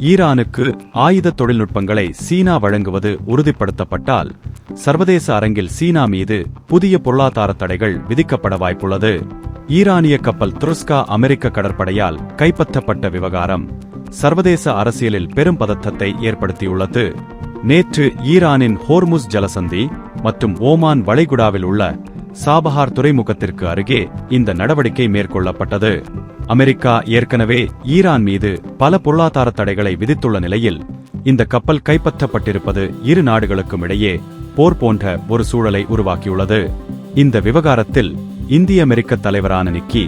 ஈரானுக்கு ஆயுத தொழில்நுட்பங்களை சீனா வழங்குவது உறுதிப்படுத்தப்பட்டால் சர்வதேச அரங்கில் சீனா மீது புதிய பொருளாதார தடைகள் விதிக்கப்பட வாய்ப்புள்ளது. ஈரானிய கப்பல் துருஸ்கா அமெரிக்க கடற்படையால் கைப்பற்றப்பட்ட விவகாரம் சர்வதேச அரசியலில் பெரும் பதற்றத்தை ஏற்படுத்தியுள்ளது. நேற்று ஈரானின் ஹோர்முஸ் ஜலசந்தி மற்றும் ஓமான் வளைகுடாவில் உள்ள சாபஹார் துறைமுகத்திற்கு அருகே இந்த நடவடிக்கை மேற்கொள்ளப்பட்டது. அமெரிக்கா ஏற்கனவே ஈரான் மீது பல பொருளாதார தடைகளை விதித்துள்ள நிலையில் இந்த கப்பல் கைப்பற்றப்பட்டிருப்பது இரு நாடுகளுக்கும் இடையே போர் போன்ற ஒரு சூழலை உருவாக்கியுள்ளது. இந்த விவகாரத்தில் இந்திய அமெரிக்க தலைவரான நிக்கி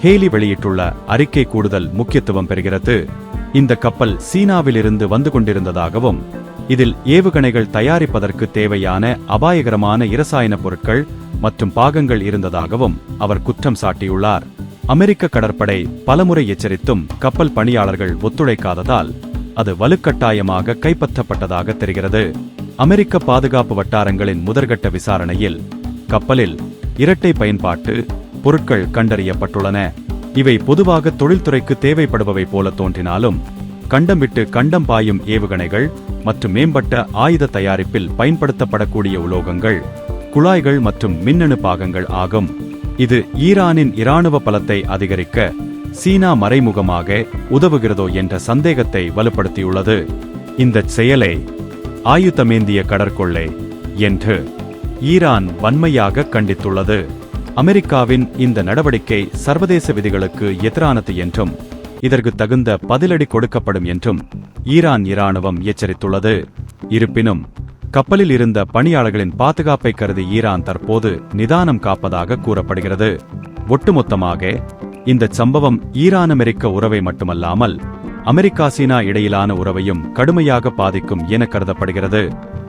ஹேலி வெளியிட்டுள்ள அறிக்கை கூடுதல் முக்கியத்துவம் பெறுகிறது. இந்த கப்பல் சீனாவிலிருந்து வந்து கொண்டிருந்ததாகவும் இதில் ஏவுகணைகள் தயாரிப்பதற்கு தேவையான அபாயகரமான இரசாயன பொருட்கள் மற்றும் பாகங்கள் இருந்ததாகவும் அவர் குற்றம் சாட்டியுள்ளார். அமெரிக்க கடற்படை பலமுறை எச்சரித்தும் கப்பல் பணியாளர்கள் ஒத்துழைக்காததால் அது வலுக்கட்டாயமாக கைப்பற்றப்பட்டதாக தெரிகிறது. அமெரிக்க பாதுகாப்பு வட்டாரங்களின் முதற்கட்ட விசாரணையில் கப்பலில் இரட்டை பயன்பாட்டு பொருட்கள் கண்டறியப்பட்டுள்ளன. இவை பொதுவாக தொழில்துறைக்கு தேவைப்படுபவை போல தோன்றினாலும் கண்டம் விட்டு கண்டம் பாயும் ஏவுகணைகள் மற்றும் மேம்பட்ட ஆயுத தயாரிப்பில் பயன்படுத்தப்படக்கூடிய உலோகங்கள், குழாய்கள் மற்றும் மின்னணு பாகங்கள் ஆகும். இது ஈரானின் இராணுவ பலத்தை அதிகரிக்க சீனா மறைமுகமாக உதவுகிறதோ என்ற சந்தேகத்தை வலுப்படுத்தியுள்ளது. இந்த செயலை ஆயுதமேந்திய கடற்கொள்ளை என்று ஈரான் வன்மையாக கண்டித்துள்ளது. அமெரிக்காவின் இந்த நடவடிக்கை சர்வதேச விதிகளுக்கு எதிரானது என்றும் இதற்கு தகுந்த பதிலடி கொடுக்கப்படும் என்றும் ஈரான் இராணுவம் எச்சரித்துள்ளது. இருப்பினும் கப்பலில் இருந்த பணியாளர்களின் பாதுகாப்பை கருதி ஈரான் தற்போது நிதானம் காப்பதாக கூறப்படுகிறது. ஒட்டுமொத்தமாக இந்த சம்பவம் ஈரான் அமெரிக்க உறவை மட்டுமல்லாமல் அமெரிக்கா சீனா இடையிலான உறவையும் கடுமையாக பாதிக்கும் என கருதப்படுகிறது.